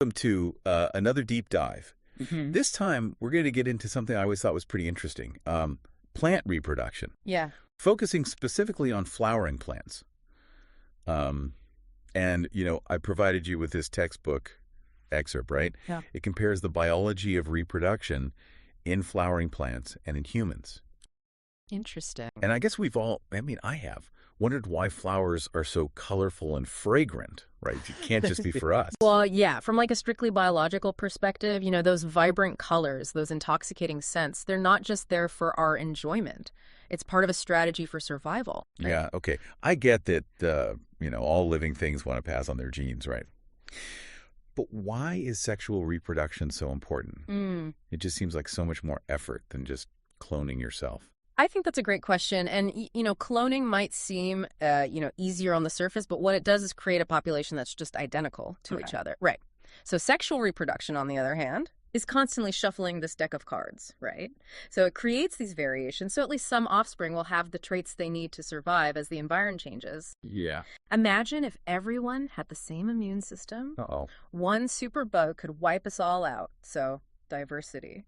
Welcome to another deep dive. Hmm. This time, we're going to get into something I always thought was pretty interesting, plant reproduction, Yeah. focusing specifically on flowering plants. Um, I provided you with this textbook excerpt, right? Yeah. It compares the biology of reproduction in flowering plants and in humans. Interesting. And I guess I have wondered why flowers are so colorful and fragrant, right? It can't just be for us. Well, yeah, from like a strictly biological perspective, those vibrant colors, those intoxicating scents, they're not just there for our enjoyment. It's part of a strategy for survival. Right? Yeah, okay. I get that, all living things want to pass on their genes, right? But why is sexual reproduction so important? Mm. It just seems like so much more effort than just cloning yourself. I think that's a great question. And, cloning might seem, easier on the surface, but what it does is create a population that's just identical to each other. Right. So sexual reproduction, on the other hand, is constantly shuffling this deck of cards, right? So it creates these variations, so at least some offspring will have the traits they need to survive as the environment changes. Yeah. Imagine if everyone had the same immune system. Uh-oh. One superbug could wipe us all out. So diversity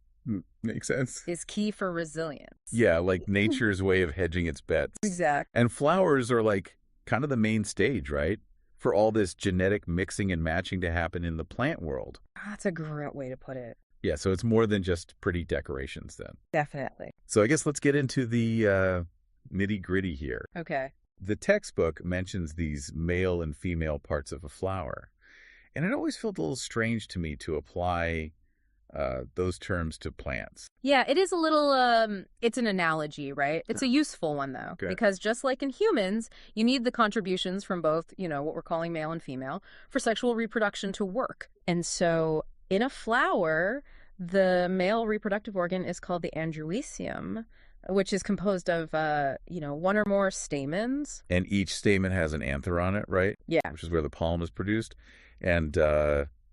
Makes sense. is key for resilience. Yeah, like nature's way of hedging its bets. Exactly. And flowers are like kind of the main stage, right? For all this genetic mixing and matching to happen in the plant world. That's a great way to put it. Yeah, so it's more than just pretty decorations then. Definitely. So I guess let's get into the nitty-gritty here. Okay. The textbook mentions these male and female parts of a flower. And it always felt a little strange to me to apply those terms to plants. Yeah, it is a little, it's an analogy, right? It's a useful one, though, Okay. because just like in humans, you need the contributions from both, what we're calling male and female for sexual reproduction to work. And so in a flower, the male reproductive organ is called the androecium, which is composed of, one or more stamens. And each stamen has an anther on it, right? Yeah. Which is where the pollen is produced. And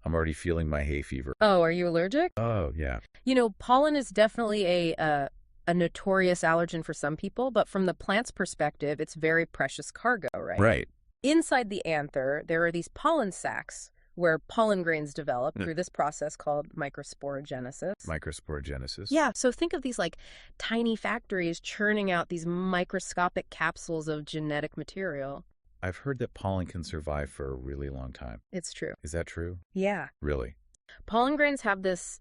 I'm already feeling my hay fever. Oh, are you allergic? Oh, yeah. Pollen is definitely a notorious allergen for some people, but from the plant's perspective, it's very precious cargo, right? Right. Inside the anther, there are these pollen sacs where pollen grains develop through this process called microsporogenesis. Microsporogenesis. Yeah, so think of these like tiny factories churning out these microscopic capsules of genetic material. I've heard that pollen can survive for a really long time. It's true. Is that true? Yeah. Really? Pollen grains have this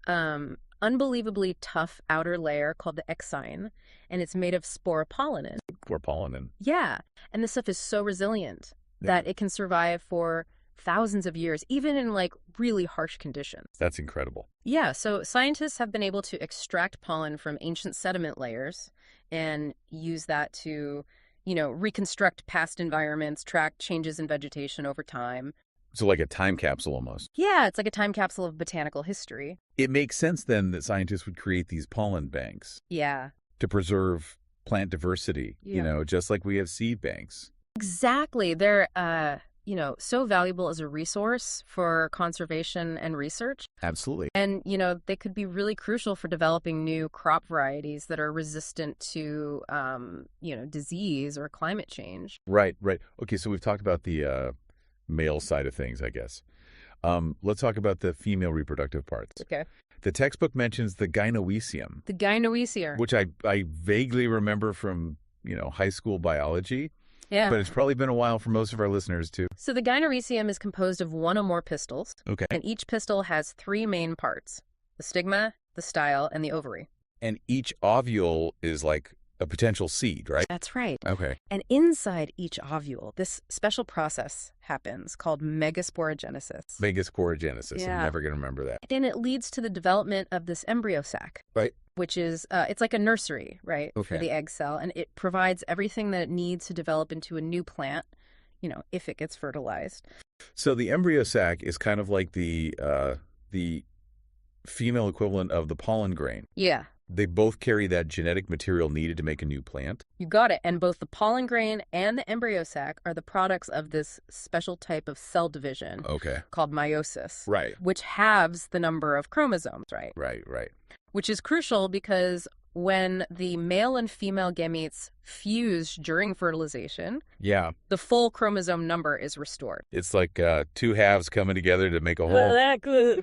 unbelievably tough outer layer called the exine, and it's made of sporopollenin. Or pollen. Yeah, and this stuff is so resilient that it can survive for thousands of years, even in like really harsh conditions. That's incredible. Yeah, so scientists have been able to extract pollen from ancient sediment layers and use that to, reconstruct past environments, track changes in vegetation over time. So like a time capsule almost. Yeah, it's like a time capsule of botanical history. It makes sense then that scientists would create these pollen banks Yeah. to preserve plant diversity, Yeah. just like we have seed banks. Exactly. They're, so valuable as a resource for conservation and research. Absolutely. And, they could be really crucial for developing new crop varieties that are resistant to, disease or climate change. Right. Okay, so we've talked about the male side of things, I guess. Let's talk about the female reproductive parts. Okay. The textbook mentions the gynoecium, The gynoecium. which I vaguely remember from, high school biology. Yeah. But it's probably been a while for most of our listeners, too. So the gynoecium is composed of one or more pistils, Okay. and each pistil has three main parts: the stigma, the style, and the ovary. And each ovule is like a potential seed, right? That's right. Okay. And inside each ovule, this special process happens called megasporogenesis. Megasporogenesis. Yeah. I'm never going to remember that. And it leads to the development of this embryo sac. Right. Which is, it's like a nursery, right, for Okay. the egg cell. And it provides everything that it needs to develop into a new plant, if it gets fertilized. So the embryo sac is kind of like the female equivalent of the pollen grain. Yeah, They both carry that genetic material needed to make a new plant. you got it. And both the pollen grain and the embryo sac are the products of this special type of cell division Okay. called meiosis, Right. which halves the number of chromosomes, right? Right. Which is crucial because when the male and female gametes fuse during fertilization, Yeah. the full chromosome number is restored. It's like two halves coming together to make a whole.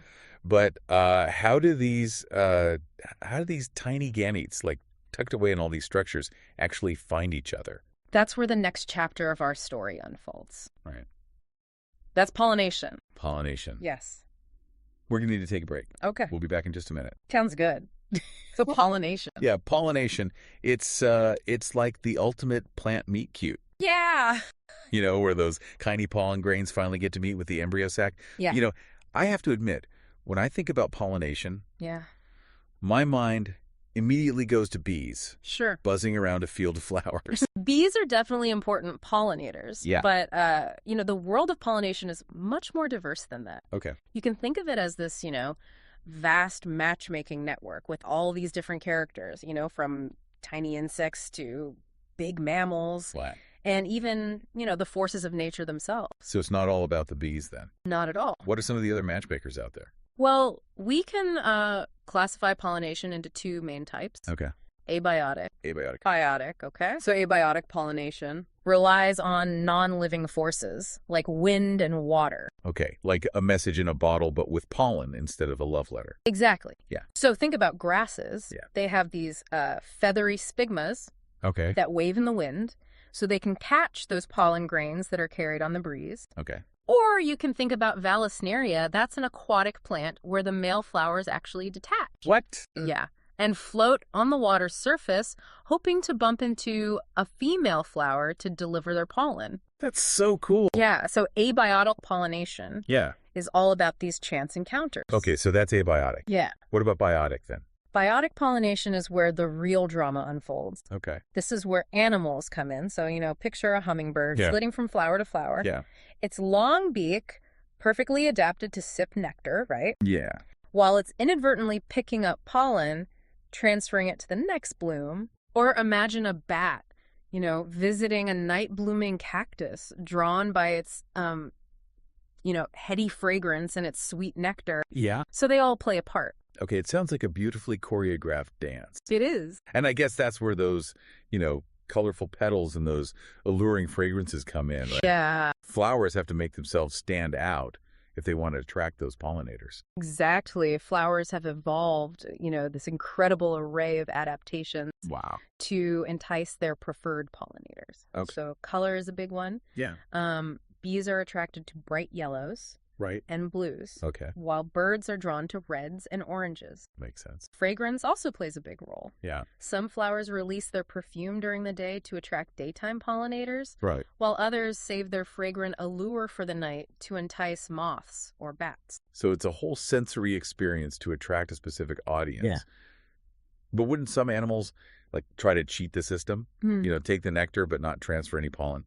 But how do these tiny gametes, like tucked away in all these structures, actually find each other? That's where the next chapter of our story unfolds. Right. That's pollination. Pollination. Yes. We're going to need to take a break. Okay. We'll be back in just a minute. Sounds good. So pollination. Yeah, pollination. It's like the ultimate plant meet cute. Yeah. You know, where those tiny pollen grains finally get to meet with the embryo sac. Yeah. You know, I have to admit, when I think about pollination, Yeah. my mind immediately goes to bees Sure. buzzing around a field of flowers. Bees are definitely important pollinators. Yeah. But, the world of pollination is much more diverse than that. Okay. You can think of it as this, vast matchmaking network with all these different characters, from tiny insects to big mammals Flat. and even, the forces of nature themselves. So it's not all about the bees then. Not at all. What are some of the other matchmakers out there? Well, we can classify pollination into two main types. Okay. Abiotic. Abiotic. Biotic, okay? So abiotic pollination relies on non-living forces like wind and water. Okay. Like a message in a bottle, but with pollen instead of a love letter. Exactly. Yeah. So think about grasses. Yeah. They have these feathery stigmas Okay. that wave in the wind, so they can catch those pollen grains that are carried on the breeze. Okay. Or you can think about Vallisneria. That's an aquatic plant where the male flowers actually detach. What? Yeah. And float on the water's surface, hoping to bump into a female flower to deliver their pollen. That's so cool. Yeah, so abiotic pollination Yeah. is all about these chance encounters. Okay, so that's abiotic. Yeah. What about biotic then? Biotic pollination is where the real drama unfolds. Okay. This is where animals come in. So, picture a hummingbird Yeah. flitting from flower to flower. Yeah. Its long beak, perfectly adapted to sip nectar, right? Yeah. While it's inadvertently picking up pollen, transferring it to the next bloom. Or imagine a bat, visiting a night-blooming cactus, drawn by its, heady fragrance and its sweet nectar. Yeah. So they all play a part. Okay, it sounds like a beautifully choreographed dance. It is. And I guess that's where those, colorful petals and those alluring fragrances come in, right? Yeah, Flowers have to make themselves stand out if they want to attract those pollinators. exactly. Flowers have evolved, this incredible array of adaptations Wow. to entice their preferred pollinators. Okay. So color is a big one. Yeah. Bees are attracted to bright yellows Right. and blues, Okay. while birds are drawn to reds and oranges. Makes sense. Fragrance also plays a big role. Yeah. Some flowers release their perfume during the day to attract daytime pollinators, Right. while others save their fragrant allure for the night to entice moths or bats. So it's a whole sensory experience to attract a specific audience. Yeah. But wouldn't some animals try to cheat the system? Take the nectar but not transfer any pollen?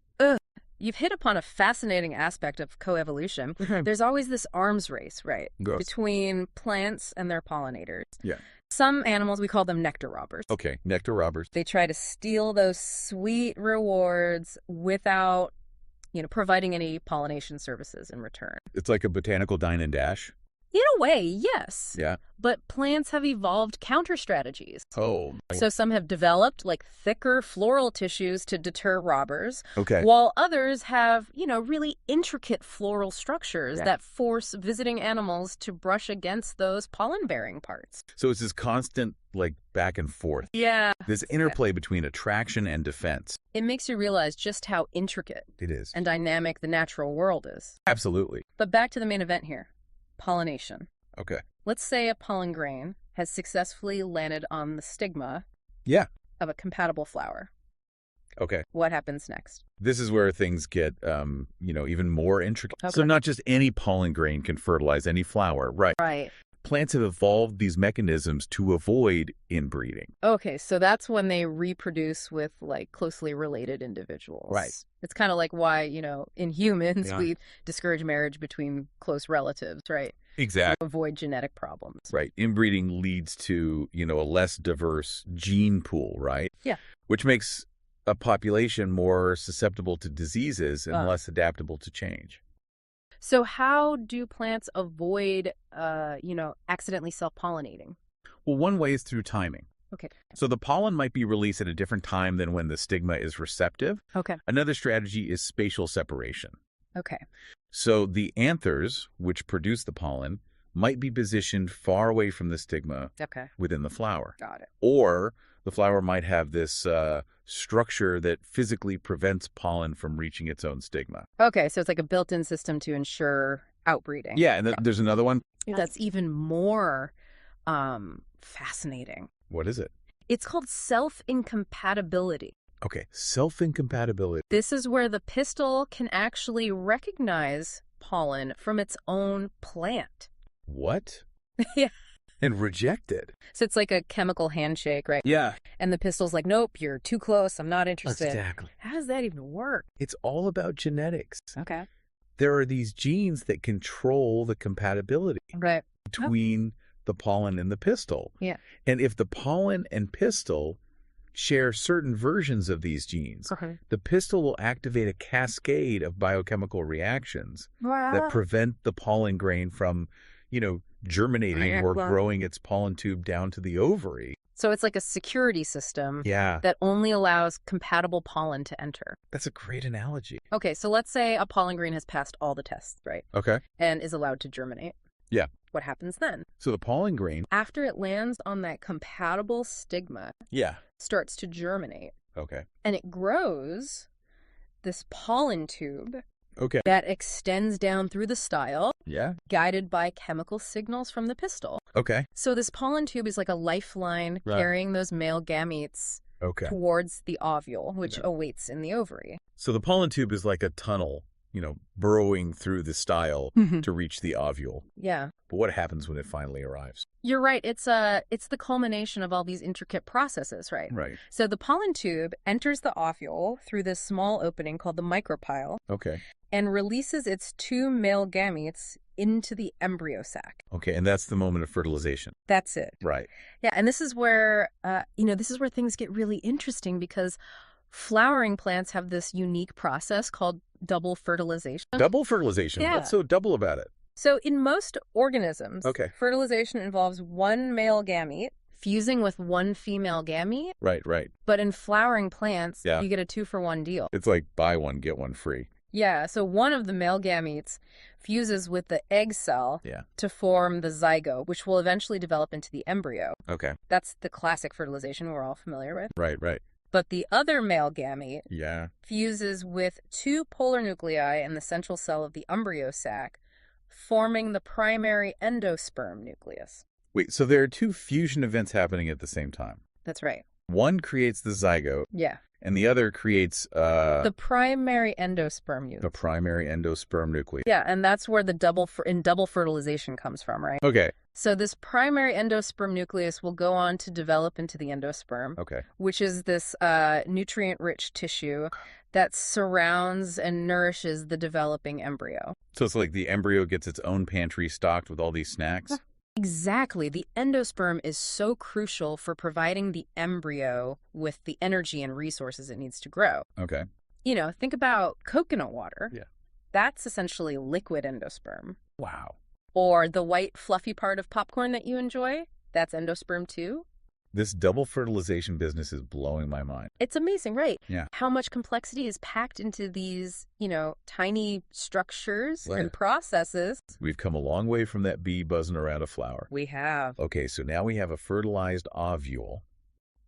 You've hit upon a fascinating aspect of coevolution. There's always this arms race, right? Gross. Between plants and their pollinators. Yeah. Some animals, we call them nectar robbers. Okay. Nectar robbers. They try to steal those sweet rewards without, providing any pollination services in return. It's like a botanical dine and dash. In a way, yes. Yeah. But plants have evolved counter strategies. Oh. So some have developed thicker floral tissues to deter robbers, Okay. while others have, really intricate floral structures that force visiting animals to brush against those pollen-bearing parts. So it's this constant back and forth. Yeah. This interplay between attraction and defense. It makes you realize just how intricate It is. and dynamic the natural world is. Absolutely. But back to the main event here. Pollination. Okay. Let's say a pollen grain has successfully landed on the stigma Yeah. of a compatible flower. Okay. What happens next? This is where things get, even more intricate. Okay. So not just any pollen grain can fertilize any flower. Right. Right. Plants have evolved these mechanisms to avoid inbreeding. Okay, so that's when they reproduce with closely related individuals. Right. It's kind of like why, in humans, Yeah. we discourage marriage between close relatives, right? Exactly. To avoid genetic problems. Right. Inbreeding leads to, a less diverse gene pool, right? Yeah. Which makes a population more susceptible to diseases and less adaptable to change. So how do plants avoid, accidentally self-pollinating? Well, one way is through timing. Okay. So the pollen might be released at a different time than when the stigma is receptive. Okay. Another strategy is spatial separation. Okay. So the anthers, which produce the pollen, might be positioned far away from the stigma Okay. within the flower. Got it. Or the flower might have this structure that physically prevents pollen from reaching its own stigma. Okay, so it's like a built-in system to ensure outbreeding. Yeah, and there's another one. That's even more fascinating. What is it? It's called self-incompatibility. Okay, self-incompatibility. This is where the pistil can actually recognize pollen from its own plant. What? Yeah. And reject it. So it's like a chemical handshake, right? Yeah. And the pistil's like, nope, you're too close. I'm not interested. Exactly. How does that even work? It's all about genetics. Okay. There are these genes that control the compatibility Right. between the pollen and the pistil. Yeah. And if the pollen and pistil share certain versions of these genes, the pistil will activate a cascade of biochemical reactions that prevent the pollen grain from, germinating or growing its pollen tube down to the ovary. So it's like a security system Yeah. that only allows compatible pollen to enter. That's a great analogy. Okay, so let's say a pollen grain has passed all the tests, right? Okay. And is allowed to germinate. Yeah. What happens then? So the pollen grain. After it lands on that compatible stigma, Yeah. starts to germinate. Okay. And it grows this pollen tube Okay. that extends down through the style, Yeah. guided by chemical signals from the pistil. Okay. So this pollen tube is like a lifeline carrying those male gametes towards the ovule, which awaits in the ovary. So the pollen tube is like a tunnel, burrowing through the style to reach the ovule. Yeah. But what happens when it finally arrives? You're right. It's the culmination of all these intricate processes, right? Right. So the pollen tube enters the ovule through this small opening called the micropyle Okay. and releases its two male gametes into the embryo sac. Okay, and that's the moment of fertilization. That's it. Right. Yeah, and this is where things get really interesting because flowering plants have this unique process called double fertilization. Double fertilization? Yeah. What's so double about it? So in most organisms, Okay. fertilization involves one male gamete fusing with one female gamete. Right, right. But in flowering plants, Yeah. you get a 2-for-1 deal. It's like buy one, get one free. Yeah, so one of the male gametes fuses with the egg cell to form the zygote, which will eventually develop into the embryo. Okay. That's the classic fertilization we're all familiar with. Right, right. But the other male gamete Yeah. fuses with two polar nuclei in the central cell of the embryo sac, forming the primary endosperm nucleus. Wait, so there are two fusion events happening at the same time. That's right. One creates the zygote, Yeah. and the other creates the primary endosperm nucleus. the primary endosperm nucleus. Yeah, and that's where the double fertilization comes from, right? Okay. So this primary endosperm nucleus will go on to develop into the endosperm, Okay. which is this nutrient-rich tissue that surrounds and nourishes the developing embryo. So it's like the embryo gets its own pantry stocked with all these snacks? Exactly. The endosperm is so crucial for providing the embryo with the energy and resources it needs to grow. Okay. Think about coconut water. Yeah. That's essentially liquid endosperm. Wow. Or the white fluffy part of popcorn that you enjoy, that's endosperm too. This double fertilization business is blowing my mind. It's amazing, right? Yeah. How much complexity is packed into these, tiny structures Right. and processes. We've come a long way from that bee buzzing around a flower. We have. Okay, so now we have a fertilized ovule.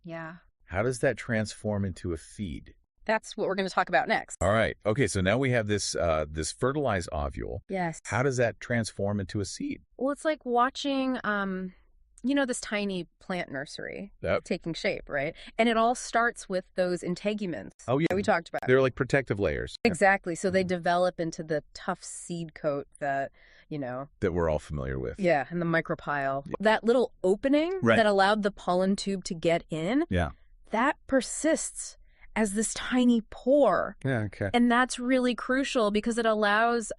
Yeah. How does that transform into a feed? That's what we're going to talk about next. All right. Okay, so now we have this fertilized ovule. Yes. How does that transform into a seed? Well, it's like watching, this tiny plant nursery Yep. taking shape, right? And it all starts with those integuments Oh, yeah. that we talked about. They're like protective layers. Exactly. So they develop into the tough seed coat that, That we're all familiar with. yeah, and the micropyle. That little opening Right. that allowed the pollen tube to get in, Yeah. that persists as this tiny pore. Yeah, okay. And that's really crucial because it allows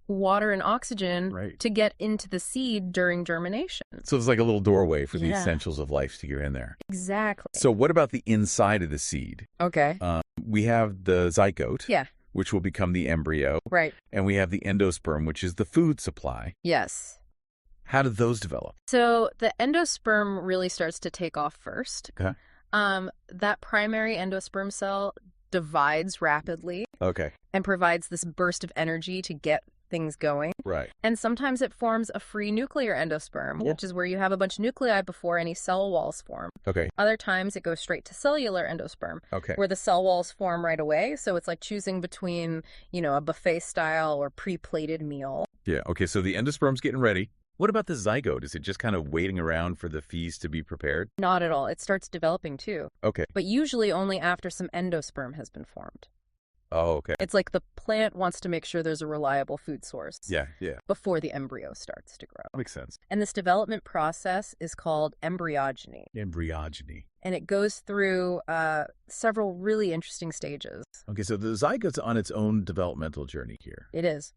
water and oxygen Right. to get into the seed during germination. So it's like a little doorway for the Yeah. essentials of life to get in there. Exactly. So what about the inside of the seed? Okay. We have the zygote, Yeah. which will become the embryo, Right. and we have the endosperm, which is the food supply. Yes. How do those develop? So the endosperm really starts to take off first. Okay. That primary endosperm cell divides rapidly. Okay. And provides this burst of energy to get things going. Right. And sometimes it forms a free nuclear endosperm, which is where you have a bunch of nuclei before any cell walls form. Okay. Other times it goes straight to cellular endosperm, where the cell walls form right away. So it's like choosing between, a buffet style or pre-plated meal. Yeah. Okay. So the endosperm's getting ready. What about the zygote? Is it just kind of waiting around for the feces to be prepared? Not at all. It starts developing too. Okay. But usually only after some endosperm has been formed. Oh, okay. It's like the plant wants to make sure there's a reliable food source. Yeah. Before the embryo starts to grow. Makes sense. And this development process is called embryogeny. Embryogeny. And it goes through several really interesting stages. Okay, so the zygote's on its own developmental journey here. It is.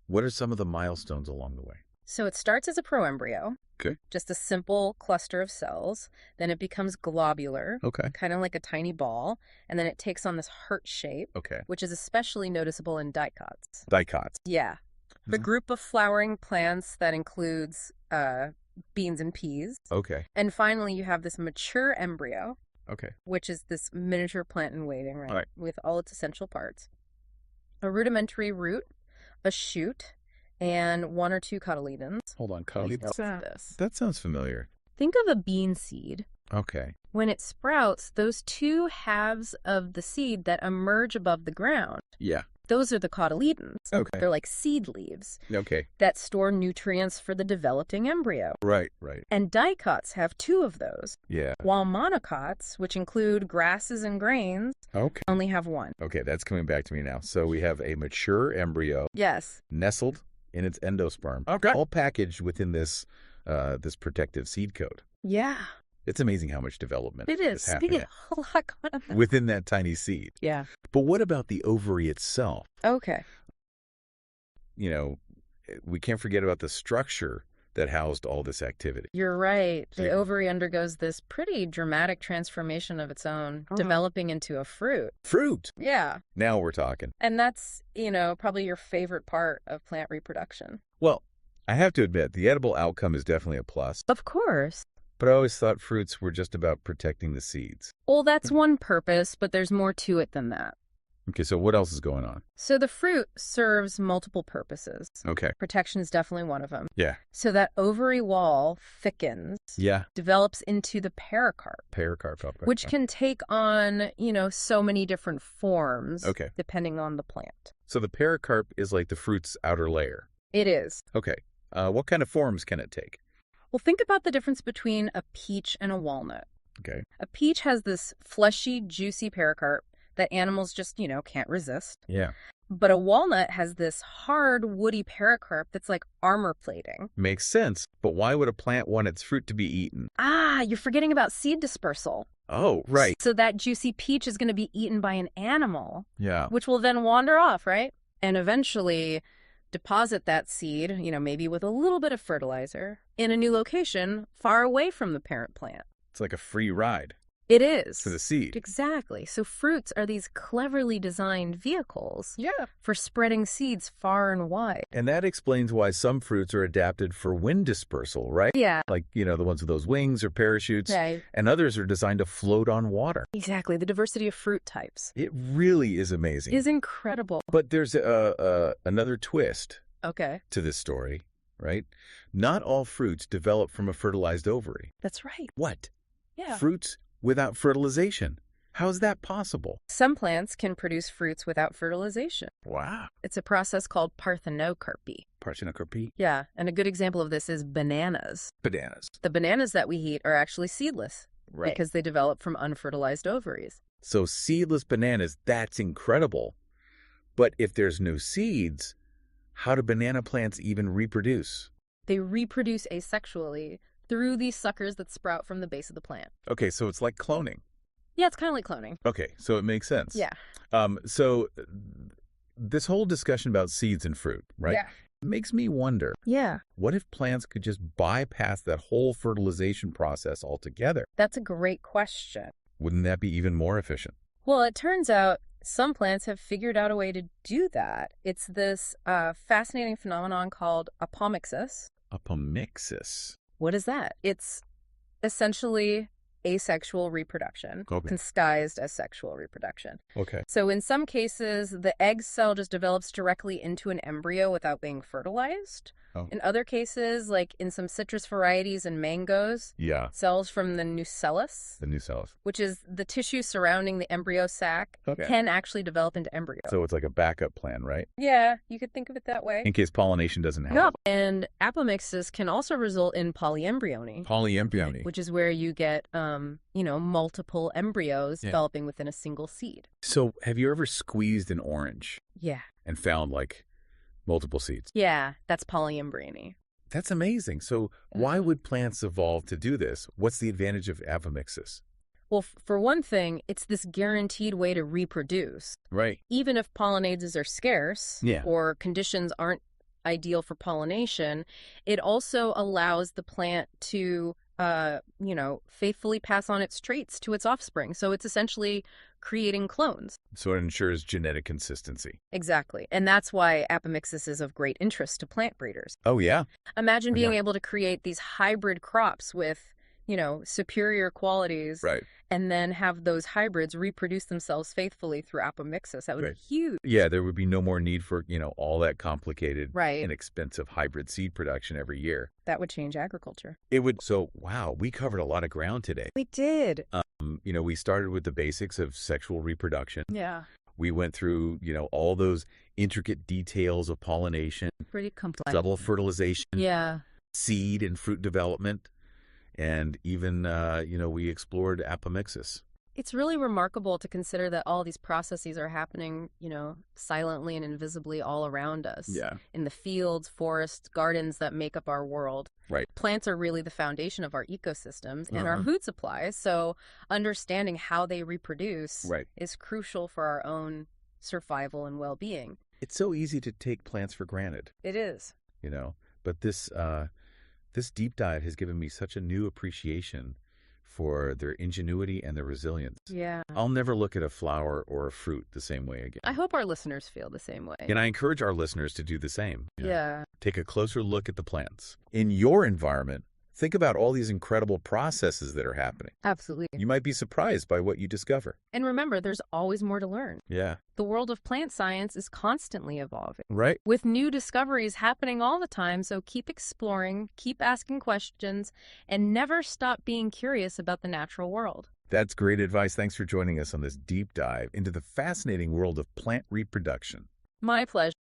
What are some of the milestones along the way? So it starts as a proembryo. Okay. Just a simple cluster of cells. Then it becomes globular. Okay. Kind of like a tiny ball. And then it takes on this heart shape. Okay. Which is especially noticeable in dicots. Dicots. Yeah. The group of flowering plants that includes beans and peas. Okay. And finally, you have this mature embryo. Okay. Which is this miniature plant in waiting, right? All right. With all its essential parts. A rudimentary root, a shoot, and one or two cotyledons. Hold on, cotyledons. This. That sounds familiar. Think of a bean seed. Okay. When it sprouts, those two halves of the seed that emerge above the ground, Yeah. those are the cotyledons. Okay. They're like seed leaves Okay. that store nutrients for the developing embryo. Right. And dicots have two of those, Yeah. while monocots, which include grasses and grains, Okay. only have one. Okay, that's coming back to me now. So we have a mature embryo Yes. nestled in its endosperm. Okay. All packaged within this this protective seed coat. Yeah. It's amazing how much development It is. happening A lot going on. within that tiny seed. Yeah. But what about the ovary itself? Okay. We can't forget about the structure that housed all this activity. You're right. The Yeah. ovary undergoes this pretty dramatic transformation of its own, developing into a fruit. Fruit. Yeah. Now we're talking. And that's, probably your favorite part of plant reproduction. Well, I have to admit, the edible outcome is definitely a plus. Of course. But I always thought fruits were just about protecting the seeds. Well, that's one purpose, but there's more to it than that. Okay, so what else is going on? So the fruit serves multiple purposes. Okay. Protection is definitely one of them. Yeah. So that ovary wall thickens, Yeah. develops into the pericarp, Pericarp. Okay. which can take on, so many different forms, Okay. depending on the plant. So the pericarp is like the fruit's outer layer. It is. Okay. What kind of forms can it take? Well, think about the difference between a peach and a walnut. Okay. A peach has this fleshy, juicy pericarp that animals just, can't resist. Yeah. But a walnut has this hard, woody pericarp that's like armor plating. Makes sense. But why would a plant want its fruit to be eaten? Ah, you're forgetting about seed dispersal. Oh, right. So that juicy peach is going to be eaten by an animal, Yeah. which will then wander off, right? And eventually deposit that seed, maybe with a little bit of fertilizer, in a new location far away from the parent plant. It's like a free ride It is. for the seed. Exactly. So fruits are these cleverly designed vehicles Yeah. for spreading seeds far and wide. And that explains why some fruits are adapted for wind dispersal, right? Yeah. Like, the ones with those wings or parachutes. Right. And others are designed to float on water. Exactly. The diversity of fruit types It really is amazing. is incredible. But there's another twist Okay. to this story, right? Not all fruits develop from a fertilized ovary. That's right. What? Yeah. Fruits without fertilization. How is that possible? Some plants can produce fruits without fertilization. Wow. It's a process called parthenocarpy. Parthenocarpy. Yeah, and a good example of this is bananas. Bananas. The bananas that we eat are actually seedless Right. because they develop from unfertilized ovaries. So seedless bananas, that's incredible. But if there's no seeds, how do banana plants even reproduce? They reproduce asexually through these suckers that sprout from the base of the plant. Okay, so it's like cloning. Yeah, it's kind of like cloning. Okay, so it makes sense. Yeah. So this whole discussion about seeds and fruit, right? Yeah. Makes me wonder, Yeah. what if plants could just bypass that whole fertilization process altogether? That's a great question. Wouldn't that be even more efficient? Well, it turns out some plants have figured out a way to do that. It's this fascinating phenomenon called apomixis, Apomixis. What is that? It's essentially asexual reproduction, Okay. disguised as sexual reproduction. Okay. So in some cases, the egg cell just develops directly into an embryo without being fertilized. Oh. In other cases, like in some citrus varieties and mangoes, Yeah, cells from the nucellus, the nucellus. which is the tissue surrounding the embryo sac, Okay. can actually develop into embryo. So it's like a backup plan, right? Yeah, you could think of it that way. In case pollination doesn't happen. Yeah, and apomixis can also result in polyembryony, Polyembryony. which is where you get, multiple embryos developing within a single seed. So have you ever squeezed an orange Yeah. and found like multiple seeds? Yeah, that's polyembryony. That's amazing. So why would plants evolve to do this? What's the advantage of apomixis? Well, for one thing, it's this guaranteed way to reproduce. Right. Even if pollinators are scarce Yeah. or conditions aren't ideal for pollination, it also allows the plant to, faithfully pass on its traits to its offspring. So it's essentially creating clones. So it ensures genetic consistency. Exactly. And that's why apomixis is of great interest to plant breeders. Oh, yeah. Imagine being Yeah. able to create these hybrid crops with, superior qualities. Right. And then have those hybrids reproduce themselves faithfully through apomixis. That would Right. be huge. Yeah, there would be no more need for, all that complicated Right. and expensive hybrid seed production every year. That would change agriculture. It would. So, wow, we covered a lot of ground today. We did. We started with the basics of sexual reproduction. Yeah. We went through, all those intricate details of pollination, Pretty complex. double fertilization, Yeah. seed and fruit development, and even, we explored apomixis. It's really remarkable to consider that all these processes are happening, silently and invisibly all around us. Yeah. In the fields, forests, gardens that make up our world. Right. Plants are really the foundation of our ecosystems and our Uh-huh. food supplies. So understanding how they reproduce Right. is crucial for our own survival and well-being. It's so easy to take plants for granted, It is. but this deep dive has given me such a new appreciation for their ingenuity and their resilience. Yeah. I'll never look at a flower or a fruit the same way again. I hope our listeners feel the same way. And I encourage our listeners to do the same. Yeah. Take a closer look at the plants. In your environment, think about all these incredible processes that are happening. Absolutely. You might be surprised by what you discover. And remember, there's always more to learn. Yeah. The world of plant science is constantly evolving, Right? with new discoveries happening all the time. So keep exploring, keep asking questions, and never stop being curious about the natural world. That's great advice. Thanks for joining us on this deep dive into the fascinating world of plant reproduction. My pleasure.